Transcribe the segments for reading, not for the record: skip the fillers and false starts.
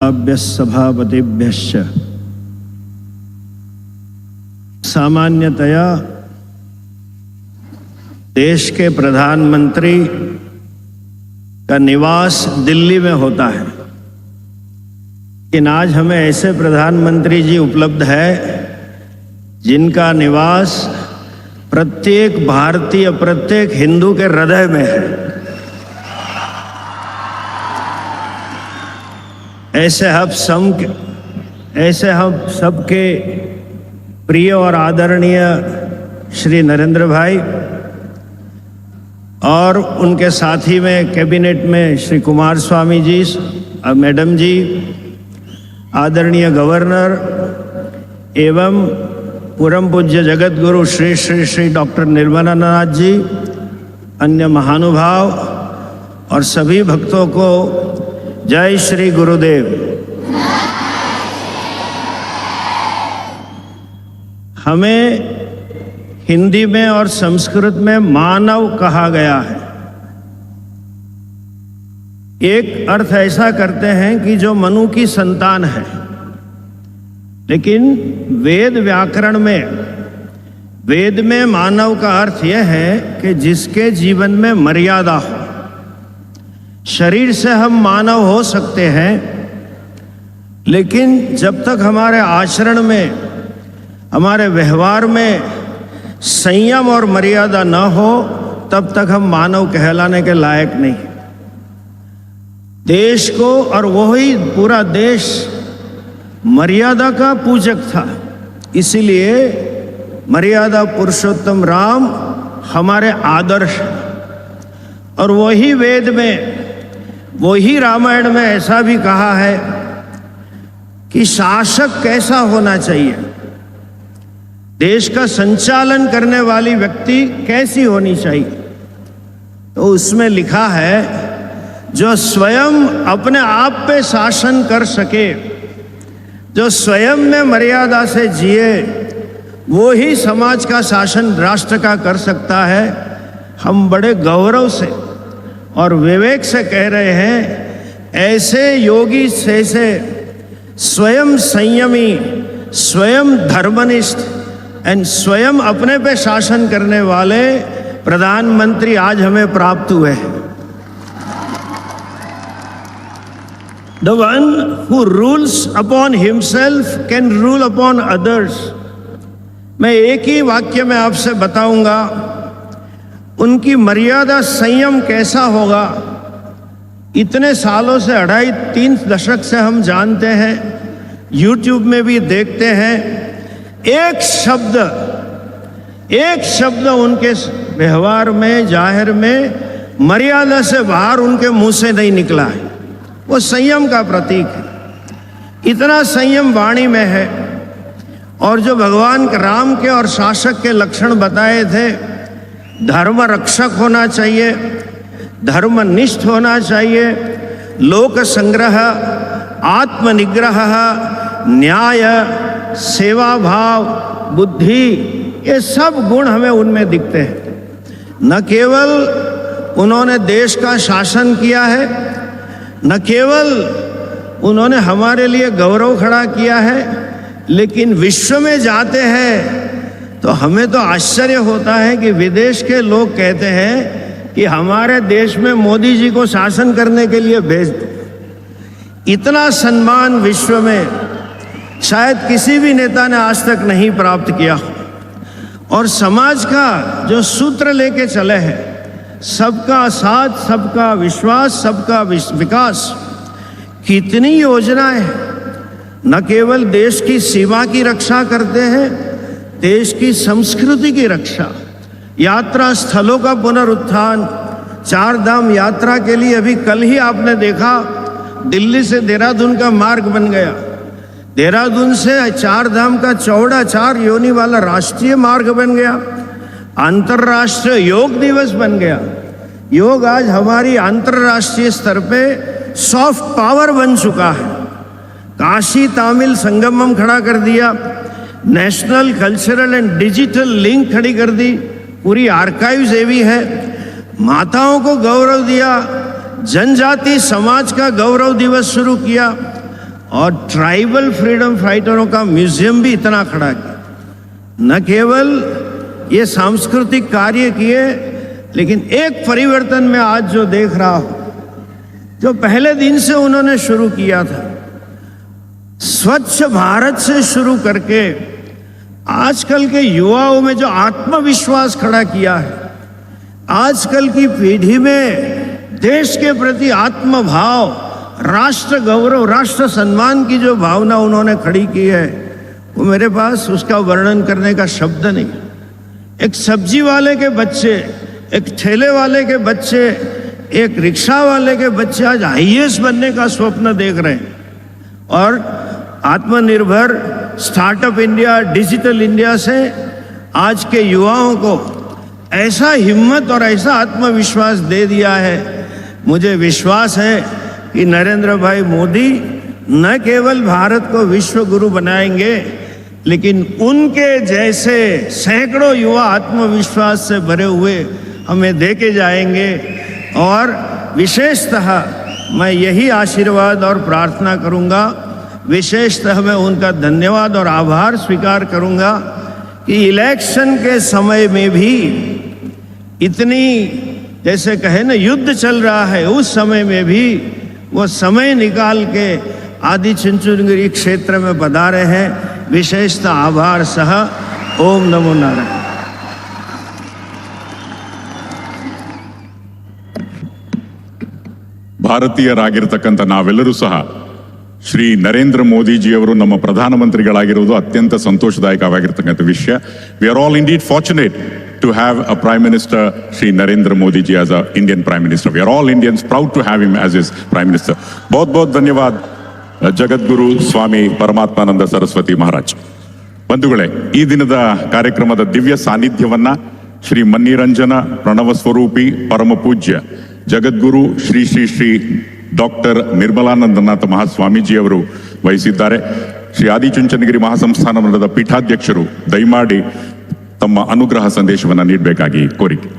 सभापतिभ्यश्च सामान्यतया देश के प्रधानमंत्री का निवास दिल्ली में होता है, लेकिन आज हमें ऐसे प्रधानमंत्री जी उपलब्ध है जिनका निवास प्रत्येक भारतीय, प्रत्येक हिंदू के हृदय में है। ऐसे हम सबके प्रिय और आदरणीय श्री नरेंद्र भाई और उनके साथी में कैबिनेट में श्री कुमार स्वामी जी, मैडम जी, आदरणीय गवर्नर एवं परम पूज्य जगत गुरु श्री श्री श्री डॉक्टर निर्मलानंद जी, अन्य महानुभाव और सभी भक्तों को जय श्री गुरुदेव। हमें हिंदी में और संस्कृत में मानव कहा गया है। एक अर्थ ऐसा करते हैं कि जो मनु की संतान है, लेकिन वेद व्याकरण में, वेद में मानव का अर्थ यह है कि जिसके जीवन में मर्यादा हो। शरीर से हम मानव हो सकते हैं, लेकिन जब तक हमारे आचरण में, हमारे व्यवहार में संयम और मर्यादा न हो, तब तक हम मानव कहलाने के लायक नहीं। देश को, और वही पूरा देश मर्यादा का पूजक था, इसीलिए मर्यादा पुरुषोत्तम राम हमारे आदर्श हैं। और वही वेद में, वही रामायण में ऐसा भी कहा है कि शासक कैसा होना चाहिए, देश का संचालन करने वाली व्यक्ति कैसी होनी चाहिए। तो उसमें लिखा है जो स्वयं अपने आप पे शासन कर सके, जो स्वयं में मर्यादा से जिए, वो ही समाज का शासन राष्ट्र का कर सकता है। हम बड़े गौरव से और विवेक से कह रहे हैं, ऐसे योगी से स्वयं संयमी, स्वयं धर्मनिष्ठ एंड स्वयं अपने पे शासन करने वाले प्रधानमंत्री आज हमें प्राप्त हुए हैं। The one who rules upon himself can rule upon others। मैं एक ही वाक्य में आपसे बताऊंगा उनकी मर्यादा संयम कैसा होगा। इतने सालों से, 2.5-3 दशक से हम जानते हैं, YouTube में भी देखते हैं, एक शब्द उनके व्यवहार में, जाहिर में मर्यादा से बाहर उनके मुंह से नहीं निकला है। वो संयम का प्रतीक है। इतना संयम वाणी में है। और जो भगवान राम के और शासक के लक्षण बताए थे, धर्म रक्षक होना चाहिए, धर्मनिष्ठ होना चाहिए, लोक संग्रह, आत्मनिग्रह, न्याय, सेवा भाव, बुद्धि, ये सब गुण हमें उनमें दिखते हैं। न केवल उन्होंने देश का शासन किया है, न केवल उन्होंने हमारे लिए गौरव खड़ा किया है, लेकिन विश्व में जाते हैं तो हमें तो आश्चर्य होता है कि विदेश के लोग कहते हैं कि हमारे देश में मोदी जी को शासन करने के लिए भेज दो। इतना सम्मान विश्व में शायद किसी भी नेता ने आज तक नहीं प्राप्त किया। और समाज का जो सूत्र लेके चले हैं, सबका साथ, सबका विश्वास, सबका विकास, कितनी योजनाएं न केवल देश की सीमा की रक्षा करते हैं, देश की संस्कृति की रक्षा, यात्रा स्थलों का पुनरुत्थान, 4 धाम यात्रा के लिए अभी कल ही आपने देखा दिल्ली से देहरादून का मार्ग बन गया। देहरादून से 4 धाम का चौड़ा 4 योनि वाला राष्ट्रीय मार्ग बन गया। अंतर्राष्ट्रीय योग दिवस बन गया। योग आज हमारी अंतर्राष्ट्रीय स्तर पे सॉफ्ट पावर बन चुका है। काशी तमिल संगमम खड़ा कर दिया, national cultural and digital link खड़ी कर दी, पूरी आर्काइव्स एवी है, माताओं को गौरव दिया, जनजाति समाज का गौरव दिवस शुरू किया, और ट्राइबल फ्रीडम फाइटरों का म्यूजियम भी इतना खड़ा किया। न केवल ये सांस्कृतिक कार्य किए, लेकिन एक परिवर्तन में आज जो देख रहा हूं, जो पहले दिन से उन्होंने शुरू किया था, स्वच्छ भारत से शुरू करके आजकल के युवाओं में जो आत्मविश्वास खड़ा किया है, आजकल की पीढ़ी में देश के प्रति आत्मभाव, राष्ट्र गौरव, राष्ट्र सम्मान की जो भावना उन्होंने खड़ी की है, वो मेरे पास उसका वर्णन करने का शब्द नहीं। एक सब्जी वाले के बच्चे, एक ठेले वाले के बच्चे, एक रिक्शा वाले के बच्चे आज आईएएस बनने का स्वप्न देख रहे हैं, और आत्मनिर्भर स्टार्टअप इंडिया, डिजिटल इंडिया से आज के युवाओं को ऐसा हिम्मत और ऐसा आत्मविश्वास दे दिया है। मुझे विश्वास है कि नरेंद्र भाई मोदी न केवल भारत को विश्व गुरु बनाएंगे, लेकिन उनके जैसे सैकड़ों युवा आत्मविश्वास से भरे हुए हमें देके जाएंगे। और विशेषतः मैं यही आशीर्वाद और प्रार्थना करूंगा, विशेषतः मैं उनका धन्यवाद और आभार स्वीकार करूंगा कि इलेक्शन के समय में भी इतनी, जैसे कहे ना, युद्ध चल रहा है, उस समय में भी वो समय निकाल के आदि चुनचुनगिरी क्षेत्र में पधारे हैं। विशेषतः आभार सह। ओम नमो नारायण। ಭಾರತೀಯರಾಗಿರ್ತಕ್ಕಂಥ ನಾವೆಲ್ಲರೂ ಸಹ ಶ್ರೀ ನರೇಂದ್ರ ಮೋದಿಜಿಯವರು ನಮ್ಮ ಪ್ರಧಾನಮಂತ್ರಿಗಳಾಗಿರುವುದು ಅತ್ಯಂತ ಸಂತೋಷದಾಯಕವಾಗಿರ್ತಕ್ಕಂಥ ವಿಷಯ. We are all indeed fortunate to have a prime minister Shri Narendra Modiji as a Indian prime minister. We are all Indians proud to have him as is prime minister. ಬಹುತ್ ಬಹುತ್ ಧನ್ಯವಾದ ಜಗದ್ಗುರು ಸ್ವಾಮಿ ಪರಮಾತ್ಮಾನಂದ ಸರಸ್ವತಿ ಮಹಾರಾಜ್. ಬಂಧುಗಳೇ, ಈ ದಿನದ ಕಾರ್ಯಕ್ರಮದ ದಿವ್ಯ ಸಾನ್ನಿಧ್ಯವನ್ನ ಶ್ರೀ ಮನ್ನಿರಂಜನ ಪ್ರಣವ ಸ್ವರೂಪಿ ಪರಮ ಪೂಜ್ಯ ಜಗದ್ಗುರು ಶ್ರೀ ಶ್ರೀ ಶ್ರೀ ಡಾಕ್ಟರ್ ನಿರ್ಮಲಾನಂದನಾಥ ಮಹಾಸ್ವಾಮೀಜಿಯವರು ವಹಿಸಿದ್ದಾರೆ. ಶ್ರೀ ಆದಿಚುಂಚನಗಿರಿ ಮಹಾಸಂಸ್ಥಾನ ಮಂಡಲದ ಪೀಠಾಧ್ಯಕ್ಷರು ದಯಮಾಡಿ ತಮ್ಮ ಅನುಗ್ರಹ ಸಂದೇಶವನ್ನು ನೀಡಬೇಕಾಗಿ ಕೋರಿಕೆ.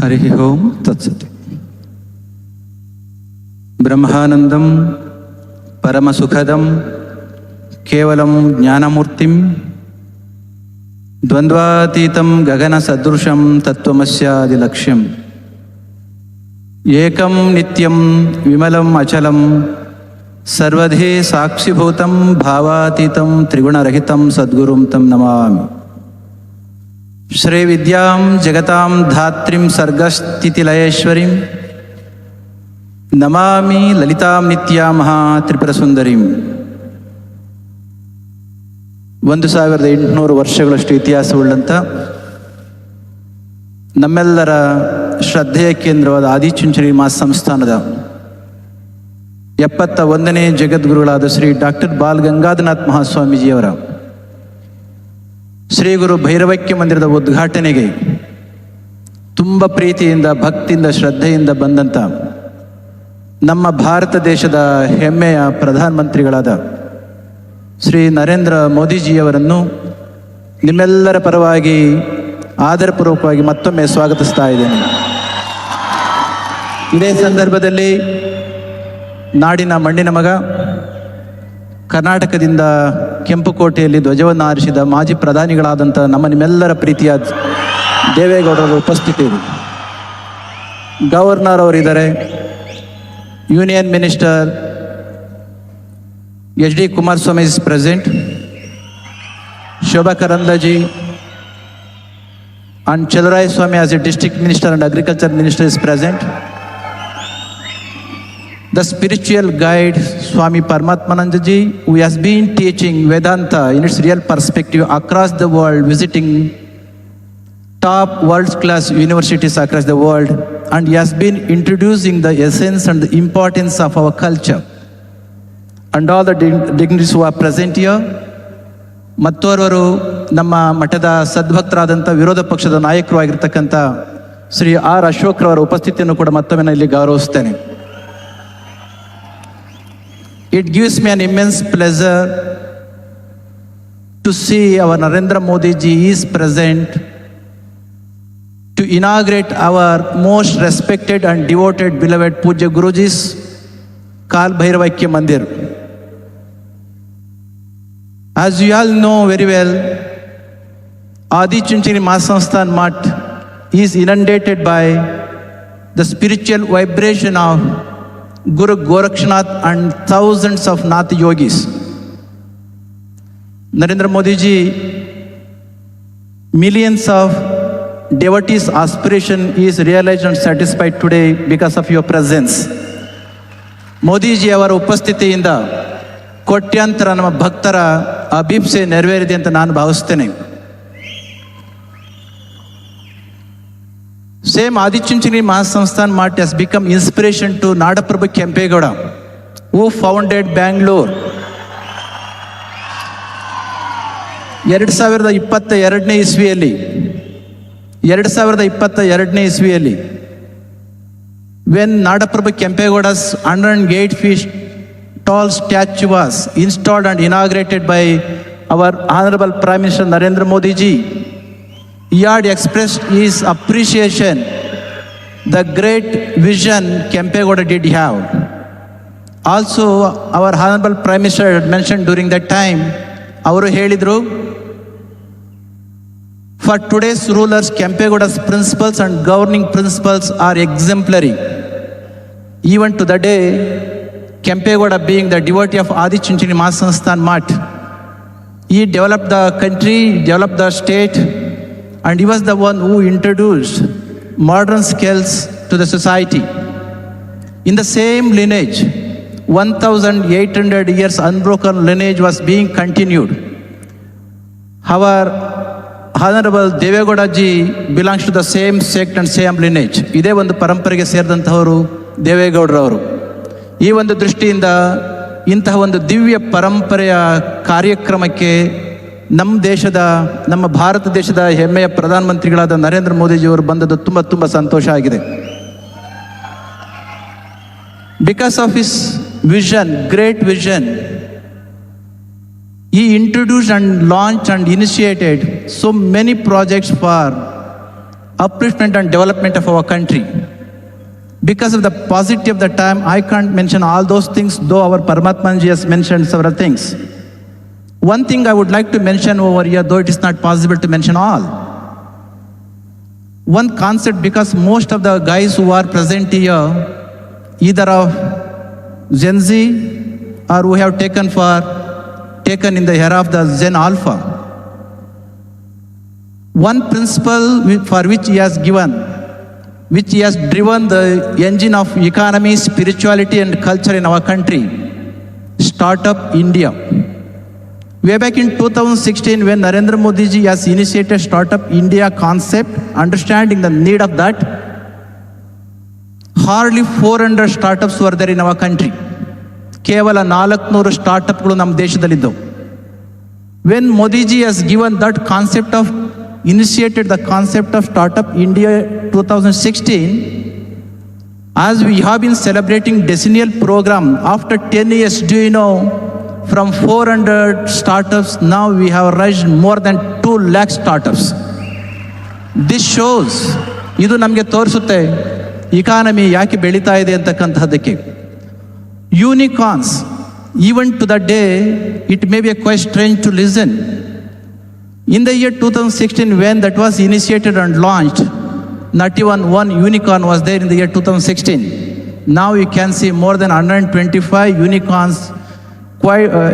ಹರಿ ಓಂ ತತ್ಸತ್. ಬ್ರಹ್ಮಾನಂದಂ ಪರಮ ಸುಖದಂ ಕೇವಲಂ ಜ್ಞಾನಮೂರ್ತಿಂ ದ್ವಂದ್ವಾತೀತಂ ಗಗನ ಸದೃಶಂ ತತ್ವಮಸ್ಯಾದಿಲಕ್ಷ್ಯಂ ಏಕಂ ನಿತ್ಯಂ ವಿಮಲಂ ಅಚಲಂ ಸರ್ವಧಿ ಸಾಕ್ಷಿಭೂತಂ ಭಾವಾತೀತಂ ತ್ರಿಗುಣರಹಿತಂ ಸದ್ಗುರುಂ ತಂ ನಮಾಮಿ. ಶ್ರೀ ವಿದ್ಯಾಂ ಜಗತಾಂ ಧಾತ್ರಿಂ ಸರ್ಗಸ್ಥಿತಿಲಯೇಶ್ವರಿಂ ನಮಾಮಿ ಲಲಿತಾಂ ನಿತ್ಯಾಂ ಮಹಾ ತ್ರಿಪುರ ಸುಂದರಿಂ. 1800 ವರ್ಷಗಳಷ್ಟು ಇತಿಹಾಸವುಳ್ಳಂಥ ನಮ್ಮೆಲ್ಲರ ಶ್ರದ್ಧೆಯ ಕೇಂದ್ರವಾದ ಆದಿಚುಂಚನಗಿರಿ ಮಹಾಸಂಸ್ಥಾನದ 71ನೇ ಜಗದ್ಗುರುಗಳಾದ ಶ್ರೀ ಡಾಕ್ಟರ್ ಬಾಲ್ ಗಂಗಾಧರನಾಥ್ ಮಹಾಸ್ವಾಮೀಜಿಯವರ ಶ್ರೀ ಗುರು ಭೈರವೈಕ್ಯ ಮಂದಿರದ ಉದ್ಘಾಟನೆಗೆ ತುಂಬ ಪ್ರೀತಿಯಿಂದ, ಭಕ್ತಿಯಿಂದ, ಶ್ರದ್ಧೆಯಿಂದ ಬಂದಂಥ ನಮ್ಮ ಭಾರತ ದೇಶದ ಹೆಮ್ಮೆಯ ಪ್ರಧಾನಮಂತ್ರಿಗಳಾದ ಶ್ರೀ ನರೇಂದ್ರ ಮೋದಿಜಿಯವರನ್ನು ನಿಮ್ಮೆಲ್ಲರ ಪರವಾಗಿ ಆದರಪೂರ್ವಕವಾಗಿ ಮತ್ತೊಮ್ಮೆ ಸ್ವಾಗತಿಸ್ತಾ ಇದ್ದೇನೆ. ಇದೇ ಸಂದರ್ಭದಲ್ಲಿ ನಾಡಿನ ಮಣ್ಣಿನ ಮಗ, ಕರ್ನಾಟಕದಿಂದ ಕೆಂಪುಕೋಟೆಯಲ್ಲಿ ಧ್ವಜವನ್ನು ಹಾರಿಸಿದ ಮಾಜಿ ಪ್ರಧಾನಿಗಳಾದಂಥ ನಿಮ್ಮೆಲ್ಲರ ಪ್ರೀತಿಯ ದೇವೇಗೌಡರ ಉಪಸ್ಥಿತಿ ಇದೆ. ಗವರ್ನರ್ ಅವರಿದ್ದಾರೆ, union minister HD Kumaraswamy is present, Shobha Karandaji and Chelrai Swami as a district minister and agriculture minister is present. The spiritual guide Swami Paramatmanandaji, who has been teaching Vedanta in its real perspective across the world, visiting top world-class universities across the world, and he has been introducing the essence and the importance of our culture. And all the dignitaries who are present here. ಮತ್ತೋರ್ವರು ನಮ್ಮ ಮಠದ ಸದ್ಭಕ್ತರಾದಂಥ ವಿರೋಧ ಪಕ್ಷದ ನಾಯಕರು ಆಗಿರ್ತಕ್ಕಂಥ Shri R ಅಶೋಕ್ರವರ ಉಪಸ್ಥಿತಿಯನ್ನು ಕೂಡ ಮತ್ತೊಮ್ಮೆ ನಾನು ಇಲ್ಲಿ ಗೌರವಿಸ್ತೇನೆ. It gives me an immense pleasure to see our Narendra Modi ji is present to inaugurate our most respected and devoted beloved Pujya Guruji's Kal Bhairavakya Mandir. As you all know very well, Adi Chunchangi Mahasansthan Math is inundated by the spiritual vibration of Guru Gorakshnath and thousands of Nath yogis. Narendra Modi ji, millions of devotees' aspiration is realized and satisfied today because of your presence. Modi ji ಅವರ ಉಪಸ್ಥಿತಿಯಿಂದ ಕೋಟ್ಯಾಂತರ ನಮ್ಮ ಭಕ್ತರ ಅಭಿಪ್ಸೆ ನೆರವೇರಿದೆ ಅಂತ ನಾನು ಭಾವಿಸ್ತೇನೆ. Same Adi Chunchangi Mahasansthan Math has become inspiration to Nadaprabhu Kempegowda, who founded Bangalore. 2022ನೇ ಇಸ್ವಿಯಲ್ಲಿ when Nadaprabhu Kempegowda's 108 feet tall statue was installed and inaugurated by our Honorable Prime Minister Narendra Modi ji, he had expressed his appreciation, the great vision Kempegowda did have. Also, our Honorable Prime Minister had mentioned during that time, ಅವರು ಹೇಳಿದರು, for today's rulers, Kempegowda's principles and governing principles are exemplary. Even to the day, Kempegowda being the devotee of Adi Chunchangi Mahasansthan Math, he developed the country, developed the state, and he was the one who introduced modern skills to the society. In the same lineage, 1,800 years unbroken lineage was being continued. Our Honorable Devegowda ji belongs to the same sect and same lineage. ಇದೇ ಒಂದು ಪರಂಪರೆಗೆ ಸೇರಿದಂತಹವರು ದೇವೇಗೌಡರವರು. ಈ ಒಂದು ದೃಷ್ಟಿಯಿಂದ ಇಂತಹ ಒಂದು ದಿವ್ಯ ಪರಂಪರೆಯ ಕಾರ್ಯಕ್ರಮಕ್ಕೆ ನಮ್ಮ ಭಾರತ ದೇಶದ ಹೆಮ್ಮೆಯ ಪ್ರಧಾನಮಂತ್ರಿಗಳಾದ ನರೇಂದ್ರ ಮೋದಿಜಿಯವರು ಬಂದದ್ದು ತುಂಬ ಸಂತೋಷ ಆಗಿದೆ. Because of his vision, great vision, he introduced and launched and initiated so many projects for upliftment and development of our country. Because of the paucity of the time, I can't mention all those things, though our Paramatmanji has mentioned several things. One thing I would like to mention over here, though it is not possible to mention all. One concept, because most of the guys who are present here, either of Gen Z or who have taken in the era of the Zen Alpha. One principle for which he has driven the engine of economy, spirituality and culture in our country, Startup India. Way back in 2016, when Narendra Modi ji has initiated Startup India concept, understanding the need of that, hardly 400 startups were there in our country. ಕೇವಲ 400 ಸ್ಟಾರ್ಟಪ್ಗಳು ನಮ್ಮ ದೇಶದಲ್ಲಿದ್ದವು. When Modi ji has given that concept of, initiated the concept of Startup India 2016, as we have been celebrating decennial program, after 10 years, do you know, from 400 startups, now we have raised more than 2 lakh startups. This shows, ಇದು ನಮಗೆ ತೋರಿಸುತ್ತೆ economy ಯಾಕೆ ಬೆಳೀತಾ ಇದೆ ಅಂತಕ್ಕಂತಹದಕ್ಕೆ. Unicorns, even to the day, it may be quite strange to listen. In the year 2016, when that was initiated and launched, not even one unicorn was there in the year 2016. Now you can see more than 125 unicorns.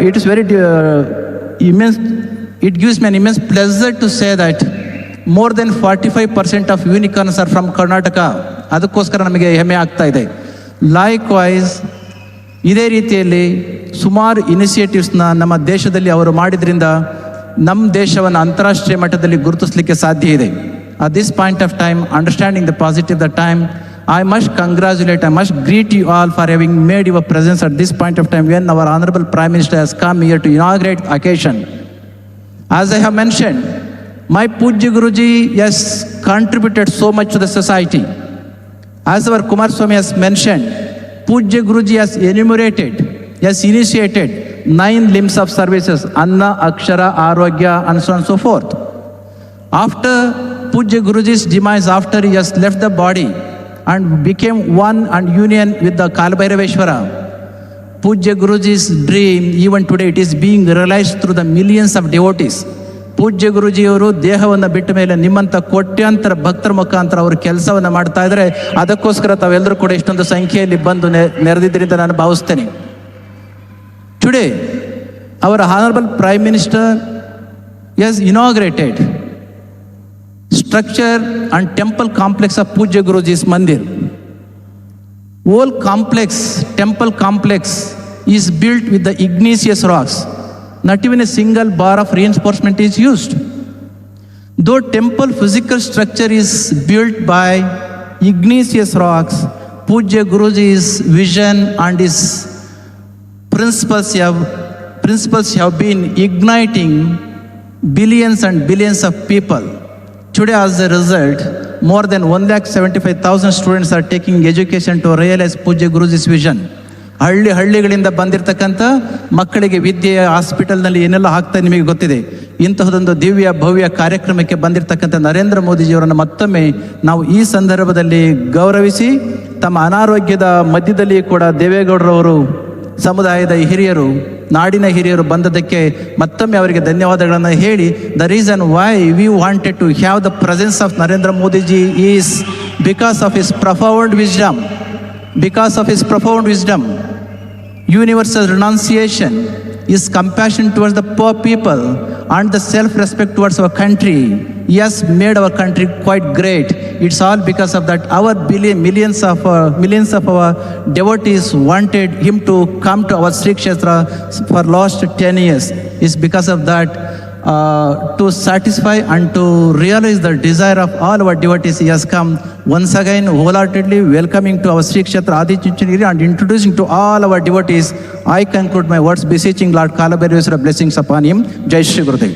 It is very immense. It gives me an immense pleasure to say that more than 45% of unicorns are from Karnataka. ಅದಕ್ಕೋಸ್ಕರ ನಮಗೆ ಹೆಮ್ಮೆ ಆಗ್ತಾ ಇದೆ. Likewise ಇದೇ ರೀತಿಯಲ್ಲಿ ಸುಮಾರು ಇನಿಷಿಯೇಟಿವ್ಸ್ನ ನಮ್ಮ ದೇಶದಲ್ಲಿ ಅವರು ಮಾಡಿದ್ರಿಂದ ನಮ್ಮ ದೇಶವನ್ನು ಅಂತಾರಾಷ್ಟ್ರೀಯ ಮಟ್ಟದಲ್ಲಿ ಗುರುತಿಸಲಿಕ್ಕೆ ಸಾಧ್ಯ ಇದೆ. At this point of time, understanding the positive the time, I must greet you all for having made your presence at this point of time when our Honorable Prime Minister has come here to inaugurate the occasion. As I have mentioned, my Pujya Guruji has contributed so much to the society. As our Kumar Swami has mentioned, Pujya Guruji has initiated 9 limbs of services, Anna, Akshara, Arogya, and so on and so forth. After Pujya Guruji's demise after he has left the body and became one and union with the Kalabhairaveshwara. Pujya Guruji's dream, even today, it is being realized through the millions of devotees. ಪೂಜ್ಯ ಗುರುಜಿಯವರು ದೇಹವನ್ನು ಬಿಟ್ಟ ಮೇಲೆ ನಿಮ್ಮಂಥ ಕೋಟ್ಯಾಂತರ ಭಕ್ತರ ಮುಖಾಂತರ ಅವರು ಕೆಲಸವನ್ನು ಮಾಡ್ತಾ ಇದ್ದಾರೆ. ಅದಕ್ಕೋಸ್ಕರ ತಾವೆಲ್ಲರೂ ಕೂಡ ಇಷ್ಟೊಂದು ಸಂಖ್ಯೆಯಲ್ಲಿ ಬಂದು ನೆರೆದಿದ್ದೀರಿ ಅಂತ ನಾನು ಭಾವಿಸ್ತೇನೆ. Today our honourable prime minister has inaugurated structure and temple complex of Pujya Guruji's Mandir. Whole complex, temple complex is built with the igneous rocks. Not even a single bar of reinforcement is used. Though temple physical structure is built by igneous rocks, Pujya Guruji's vision and his principles have been igniting billions and billions of people. Today, as a result, more than 1,75,000 students are taking education to realize Pujya Guruji's vision. ಹಳ್ಳಿಗಳಿಂದ ಬಂದಿರತಕ್ಕಂಥ ಮಕ್ಕಳಿಗೆ ವಿದ್ಯೆ ಹಾಸ್ಪಿಟಲ್ನಲ್ಲಿ ಏನೆಲ್ಲ ಆಗ್ತಾ ನಿಮಗೆ ಗೊತ್ತಿದೆ. ಇಂತಹದೊಂದು ದಿವ್ಯ ಭವ್ಯ ಕಾರ್ಯಕ್ರಮಕ್ಕೆ ಬಂದಿರತಕ್ಕಂಥ ನರೇಂದ್ರ ಮೋದಿಜಿಯವರನ್ನು ಮತ್ತೊಮ್ಮೆ ನಾವು ಈ ಸಂದರ್ಭದಲ್ಲಿ ಗೌರವಿಸಿ, ತಮ್ಮ ಅನಾರೋಗ್ಯದ ಮಧ್ಯದಲ್ಲಿ ಕೂಡ ದೇವೇಗೌಡರವರು ಸಮುದಾಯದ ಹಿರಿಯರು, ನಾಡಿನ ಹಿರಿಯರು ಬಂದದಕ್ಕೆ ಮತ್ತೊಮ್ಮೆ ಅವರಿಗೆ ಧನ್ಯವಾದಗಳನ್ನು ಹೇಳಿ, the reason why we wanted to have the presence of Narendra Modiji is because of his profound wisdom. Because of his profound wisdom, universal renunciation, his compassion towards the poor people, and the self-respect towards our country, he has made our country quite great. It's all because of that. Our millions of our devotees wanted him to come to our Sri Kshetra for last 10 years. It's because of that. To satisfy and to realize the desire of all our devotees, he has come once again wholeheartedly welcoming to our Sri Kshetra Adi Chunchanagiri and introducing to all our devotees. I conclude my words beseeching Lord Kalabhairaveshwara blessings upon him. Jai Shri Gurudev.